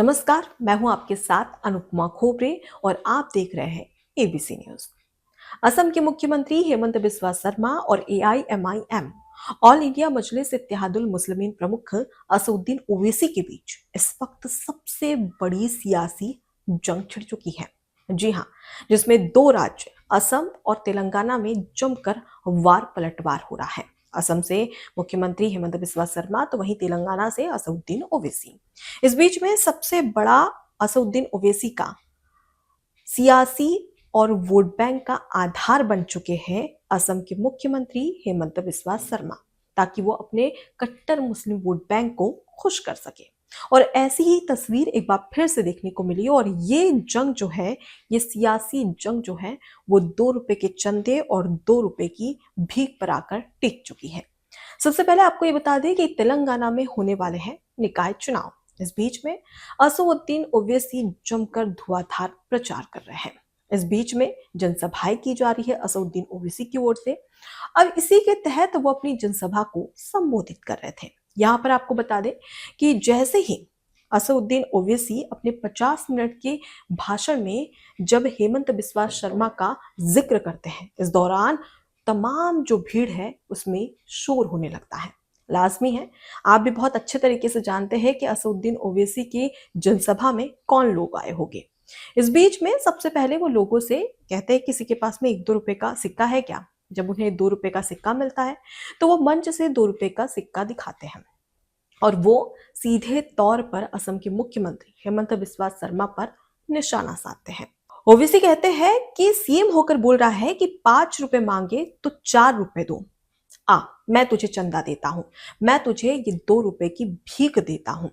नमस्कार, मैं हूं आपके साथ अनुपमा खोबरे और आप देख रहे हैं एबीसी न्यूज। असम के मुख्यमंत्री हेमंत बिस्वा शर्मा और एआईएमआईएम ऑल इंडिया मजलिस इत्तेहादुल मुस्लिमीन प्रमुख असदुद्दीन ओवैसी के बीच इस वक्त सबसे बड़ी सियासी जंग छिड़ चुकी है। जी हां, जिसमें दो राज्य असम और तेलंगाना में जमकर वार पलटवार हो रहा है। असम से मुख्यमंत्री हेमंत बिस्वा शर्मा तो वहीं तेलंगाना से असदुद्दीन ओवैसी। इस बीच में सबसे बड़ा असदुद्दीन ओवैसी का सियासी और वोट बैंक का आधार बन चुके हैं असम के मुख्यमंत्री हेमंत बिस्वा शर्मा, ताकि वो अपने कट्टर मुस्लिम वोट बैंक को खुश कर सके। और ऐसी ही तस्वीर एक बार फिर से देखने को मिली और ये जंग जो है, ये सियासी जंग जो है, वो 2 रुपए के चंदे और 2 रुपए की भीख पर आकर टिक चुकी है। सबसे पहले आपको ये बता दें कि तेलंगाना में होने वाले हैं निकाय चुनाव। इस बीच में असदुद्दीन ओवैसी जमकर धुआंधार प्रचार कर रहे हैं। इस बीच में जनसभाएं की जा रही है असदुद्दीन ओवैसी की ओर से। अब इसी के तहत वो अपनी जनसभा को संबोधित कर रहे थे। यहाँ पर आपको बता दें कि जैसे ही असदुद्दीन ओवैसी अपने 50 मिनट के भाषण में जब हेमंत बिस्वा शर्मा का जिक्र करते हैं, इस दौरान तमाम जो भीड़ है उसमें शोर होने लगता है। लाजमी है, आप भी बहुत अच्छे तरीके से जानते हैं कि असदुद्दीन ओवैसी की जनसभा में कौन लोग आए होंगे। इस बीच में सबसे पहले वो लोगों से कहते हैं किसी के पास में 1-2 रुपए का सिक्का है क्या। जब उन्हें 2 रुपए का सिक्का मिलता है तो वो मंच से 2 रुपए का सिक्का दिखाते हैं और वो सीधे तौर पर असम के मुख्यमंत्री हेमंत बिस्वा शर्मा पर निशाना साधते हैं। ओवैसी कहते हैं कि सीएम होकर बोल रहा है कि 5 रुपए मांगे तो 4 रुपए दो। मैं तुझे चंदा देता हूं, मैं तुझे ये 2 रुपए की भीख देता हूं,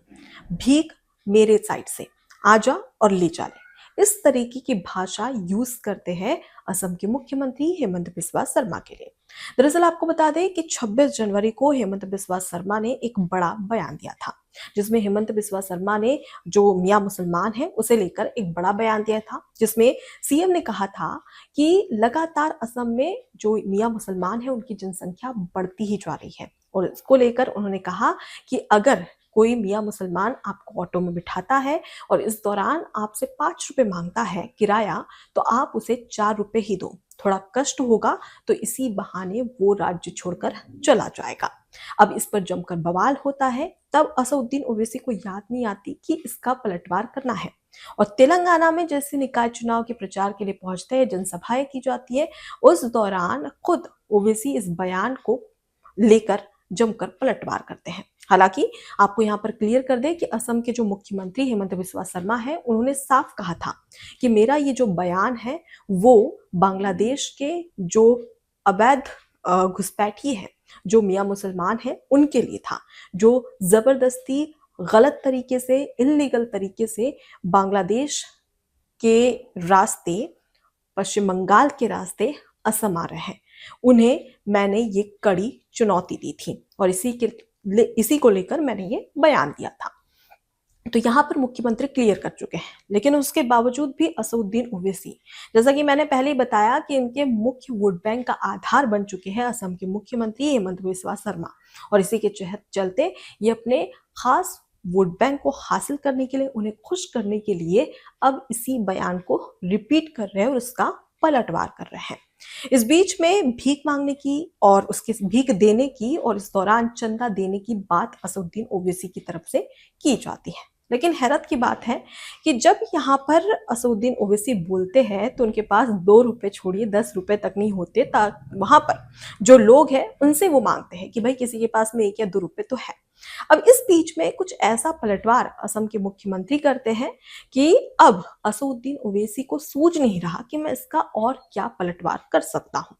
भीख मेरे साइड से आ जा और ले जा ले। इस तरीके की भाषा यूज करते हैं असम के मुख्यमंत्री हेमंत बिस्वा शर्मा के लिए। दरअसल आपको बता दें कि 26 जनवरी को हेमंत बिस्वा शर्मा ने एक बड़ा बयान दिया था, जिसमें हेमंत बिस्वा शर्मा ने जो मियां मुसलमान है उसे लेकर एक बड़ा बयान दिया था, जिसमें सीएम ने कहा था कि लगातार असम में जो मियां मुसलमान है उनकी जनसंख्या बढ़ती ही जा रही है। और इसको लेकर उन्होंने कहा कि अगर कोई मियां मुसलमान आपको ऑटो में बिठाता है और इस दौरान आपसे 5 रुपए मांगता है किराया, तो आप उसे 4 रुपए ही दो। थोड़ा कष्ट होगा तो इसी बहाने वो राज्य छोड़कर चला जाएगा। अब इस पर जमकर बवाल होता है। तब असदुद्दीन ओवैसी को याद नहीं आती कि इसका पलटवार करना है और तेलंगाना में जैसे निकाय चुनाव के प्रचार के लिए पहुंचते हैं, जनसभाएं की जाती है, उस दौरान खुद ओवैसी इस बयान को लेकर जमकर पलटवार करते हैं। हालांकि आपको यहाँ पर क्लियर कर दें कि असम के जो मुख्यमंत्री हेमंत बिस्वा शर्मा है, उन्होंने साफ कहा था कि मेरा ये जो बयान है वो बांग्लादेश के जो अवैध घुसपैठी है, जो मियां मुसलमान है, उनके लिए था, जो जबरदस्ती गलत तरीके से, इलीगल तरीके से बांग्लादेश के रास्ते, पश्चिम बंगाल के रास्ते असम आ रहे हैं। उन्हें मैंने ये कड़ी चुनौती दी थी और इसी को लेकर मैंने ये बयान दिया था। तो यहाँ पर मुख्यमंत्री क्लियर कर चुके हैं, लेकिन उसके बावजूद भी असदुद्दीन ओवैसी, जैसा कि मैंने पहले ही बताया कि इनके मुख्य वोट बैंक का आधार बन चुके हैं असम के मुख्यमंत्री हेमंत बिस्वा शर्मा, और इसी के चलते ये अपने खास वोट बैंक को हासिल करने के लिए, उन्हें खुश करने के लिए अब इसी बयान को रिपीट कर रहे हैं और उसका पलटवार कर रहे हैं। इस बीच में भीख मांगने की और उसके भीख देने की और इस दौरान चंदा देने की बात असदुद्दीन ओवैसी की तरफ से की जाती है। लेकिन हैरत की बात है कि जब यहाँ पर असदुद्दीन ओवैसी बोलते हैं तो उनके पास 2 रुपए छोड़िए 10 रुपए तक नहीं होते। वहां पर जो लोग हैं उनसे वो मांगते हैं कि भाई किसी के पास में 1 या 2 रुपए तो है। अब इस बीच में कुछ ऐसा पलटवार असम के मुख्यमंत्री करते हैं कि अब असदुद्दीन ओवैसी को सूझ नहीं रहा कि मैं इसका और क्या पलटवार कर सकता हूं।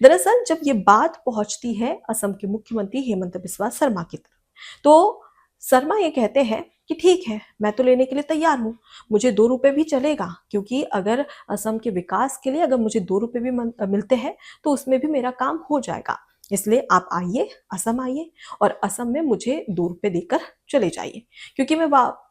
दरअसल जब ये बात पहुंचती है असम के मुख्यमंत्री हेमंत बिस्वा शर्मा की तरफ, तो शर्मा ये कहते हैं कि ठीक है, मैं तो लेने के लिए तैयार हूँ, मुझे 2 रुपए भी चलेगा, क्योंकि अगर असम के विकास के लिए अगर मुझे 2 रुपए भी मिलते हैं तो उसमें भी मेरा काम हो जाएगा। इसलिए आप आइए, असम आइए और असम में मुझे 2 रुपए देकर चले जाइए, क्योंकि मैं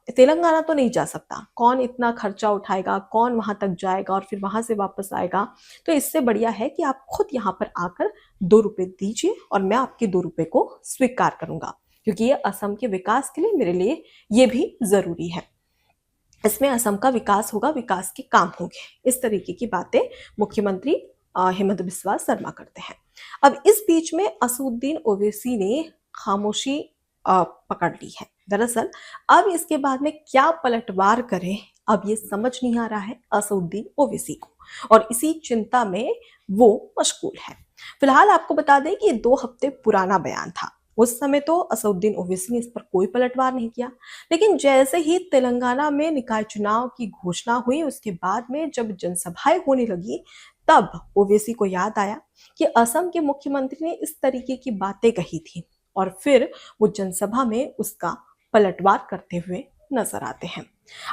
तेलंगाना तो नहीं जा सकता। कौन इतना खर्चा उठाएगा, कौन वहां तक जाएगा और फिर वहां से वापस आएगा। तो इससे बढ़िया है कि आप खुद यहाँ पर आकर 2 रुपए दीजिए और मैं आपके 2 रुपए को स्वीकार करूंगा, क्योंकि ये असम के विकास के लिए मेरे लिए ये भी जरूरी है। इसमें असम का विकास होगा, विकास के काम होंगे। इस तरीके की बातें मुख्यमंत्री हेमंत बिस्वा शर्मा करते हैं। अब इस बीच में असदुद्दीन ओवैसी ने खामोशी पकड़ ली है। दरअसल अब इसके बाद में क्या पलटवार करें, अब ये समझ नहीं आ रहा है असदुद्दीन ओवैसी को, और इसी चिंता में वो मशगूल है। फिलहाल आपको बता दें कि ये 2 हफ्ते पुराना बयान था। उस समय तो असदुद्दीन ओवैसी ने इस पर कोई पलटवार नहीं किया, लेकिन जैसे ही तेलंगाना में निकाय चुनाव की घोषणा हुई, उसके बाद में जब जनसभाएं होने लगी, तब ओवैसी को याद आया कि असम के मुख्यमंत्री ने इस तरीके की बातें कही थी, और फिर वो जनसभा में उसका पलटवार करते हुए नजर आते हैं।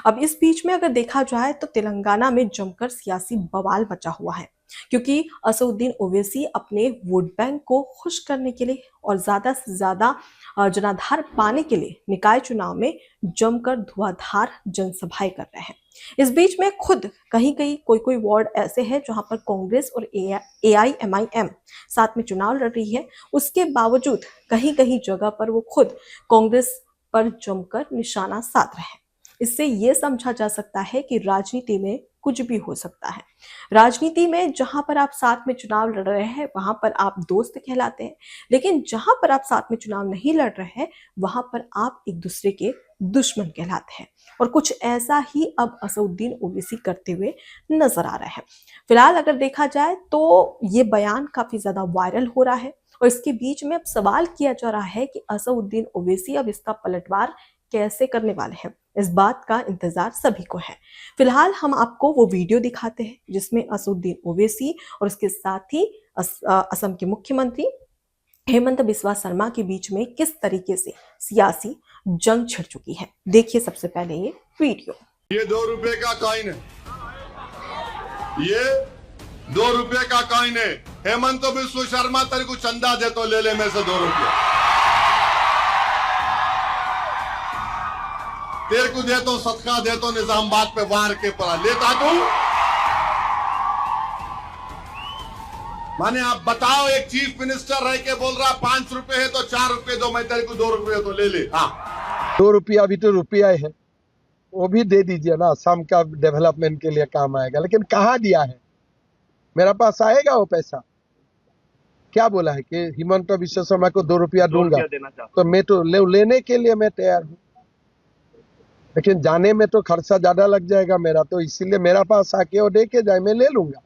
अब इस बीच में अगर देखा जाए तो तेलंगाना में जमकर सियासी बवाल मचा हुआ है, क्योंकि असदुद्दीन ओवैसी अपने वोट बैंक को खुश करने के लिए और ज्यादा से ज्यादा जनाधार पाने के लिए निकाय चुनाव में जमकर धुआंधार जनसभाएं कर रहे हैं। इस बीच में खुद कहीं कहीं कोई कोई वार्ड ऐसे हैं जहां पर कांग्रेस और AIMIM साथ में चुनाव लड़ रही है, उसके बावजूद कहीं कहीं जगह पर वो खुद कांग्रेस पर जमकर निशाना साध रहे हैं। इससे ये समझा जा सकता है कि राजनीति में कुछ भी हो सकता है। राजनीति में जहां पर आप साथ में चुनाव लड़ रहे हैं वहां पर आप दोस्त कहलाते हैं, लेकिन जहां पर आप साथ में चुनाव नहीं लड़ रहे हैं वहां पर आप एक दूसरे के दुश्मन कहलाते हैं। और कुछ ऐसा ही अब असदुद्दीन ओवैसी करते हुए नजर आ रहा है। फिलहाल अगर देखा जाए तो ये बयान काफी ज्यादा वायरल हो रहा है, और इसके बीच में अब सवाल किया जा रहा है कि असदुद्दीन ओवैसी अब इसका पलटवार कैसे करने वाले हैं। इस बात का इंतजार सभी को है। फिलहाल हम आपको वो वीडियो दिखाते हैं जिसमें असदुद्दीन ओवैसी और उसके साथ ही असम के मुख्यमंत्री हेमंत बिस्वा शर्मा के बीच में किस तरीके से सियासी जंग छिड़ चुकी है। देखिए सबसे पहले ये वीडियो। ये 2 रुपए का कॉइन है, ये 2 रुपए का कॉइन है। हेमंत बिस्वा शर्मा तेरे को चंदा दे तो ले ले में से 2 रुपये, तेरे को दे तो सदका दे तो निजामाबाद पे वार के पड़ा लेता तू। माने आप बताओ, एक चीफ मिनिस्टर रह के बोल रहा 5 रुपए है तो 4 रुपए दो, मैं तेरे को 2 रुपए तो ले ले। हाँ, 2 रुपया भी तो रुपया है, वो भी दे दीजिए ना, असम का डेवलपमेंट के लिए काम आएगा। लेकिन कहाँ दिया है, मेरा पास आएगा वो पैसा? क्या बोला है कि हिमंत बिस्वा शर्मा को 2 रुपया दूंगा, तो मैं तो लेने के लिए मैं तैयार हूँ, लेकिन जाने में तो खर्चा ज्यादा लग जाएगा मेरा, तो इसीलिए मेरा पास आके वो दे के जाए, मैं ले लूंगा।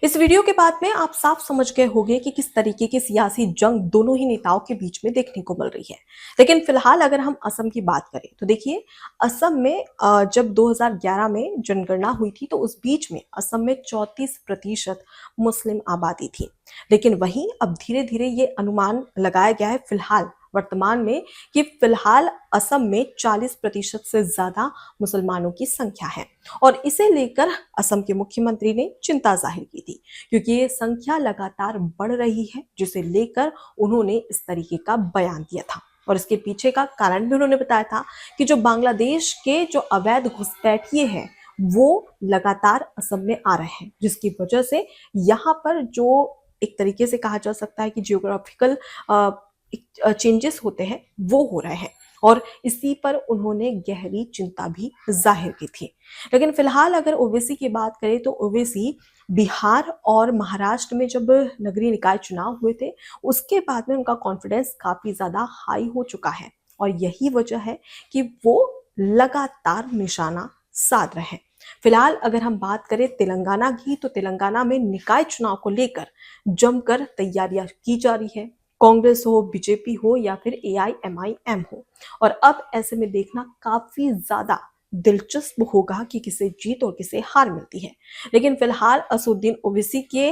इस वीडियो के बाद में आप साफ समझ गए होंगे कि किस तरीके की सियासी जंग दोनों ही नेताओं के बीच में देखने को मिल रही है। लेकिन फिलहाल अगर हम असम की बात करें तो देखिए, असम में जब 2011 में जनगणना हुई थी तो उस बीच में असम में 34% मुस्लिम आबादी थी। लेकिन वहीं अब धीरे धीरे ये अनुमान लगाया गया है फिलहाल वर्तमान में कि फिलहाल असम में 40% से ज्यादा मुसलमानों की संख्या है, और इसे लेकर असम के मुख्यमंत्री ने चिंता जाहिर की थी, क्योंकि ये संख्या लगातार बढ़ रही है, जिसे लेकर उन्होंने इस तरीके का बयान दिया था। और इसके पीछे का कारण भी उन्होंने बताया था कि जो बांग्लादेश के जो अवैध घुसपैठिए हैं वो लगातार असम में आ रहे हैं, जिसकी वजह से यहाँ पर जो एक तरीके से कहा जा सकता है कि जियोग्राफिकल चेंजेस होते हैं वो हो रहे हैं, और इसी पर उन्होंने गहरी चिंता भी जाहिर की थी। लेकिन फिलहाल अगर ओवैसी की बात करें तो ओवैसी बिहार और महाराष्ट्र में जब नगरीय निकाय चुनाव हुए थे उसके बाद में उनका कॉन्फिडेंस काफी ज्यादा हाई हो चुका है, और यही वजह है कि वो लगातार निशाना साध रहे हैं। फिलहाल अगर हम बात करें तेलंगाना की, तो तेलंगाना में निकाय चुनाव को लेकर जमकर तैयारियां की जा रही है, कांग्रेस हो, बीजेपी हो या फिर AIMIM हो। और अब ऐसे में देखना काफी ज्यादा दिलचस्प होगा कि किसे जीत और किसे हार मिलती है। लेकिन फिलहाल असदुद्दीन ओवैसी के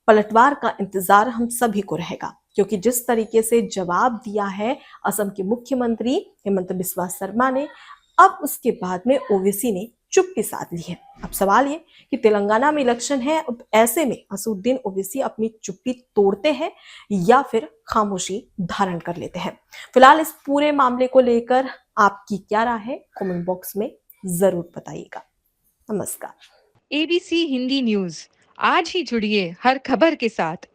पलटवार का इंतजार हम सभी को रहेगा, क्योंकि जिस तरीके से जवाब दिया है असम के मुख्यमंत्री हेमंत बिस्वा शर्मा ने, अब उसके बाद में ओवैसी ने चुप्पी साध ली है। अब सवाल ये कि तेलंगाना में इलेक्शन है, अब ऐसे में असदुद्दीन ओवैसी अपनी चुप्पी तोड़ते हैं या फिर खामोशी धारण कर लेते हैं। फिलहाल इस पूरे मामले को लेकर आपकी क्या राय है, कमेंट बॉक्स में जरूर बताइएगा। नमस्कार। ABC हिंदी न्यूज, आज ही जुड़िए हर खबर के साथ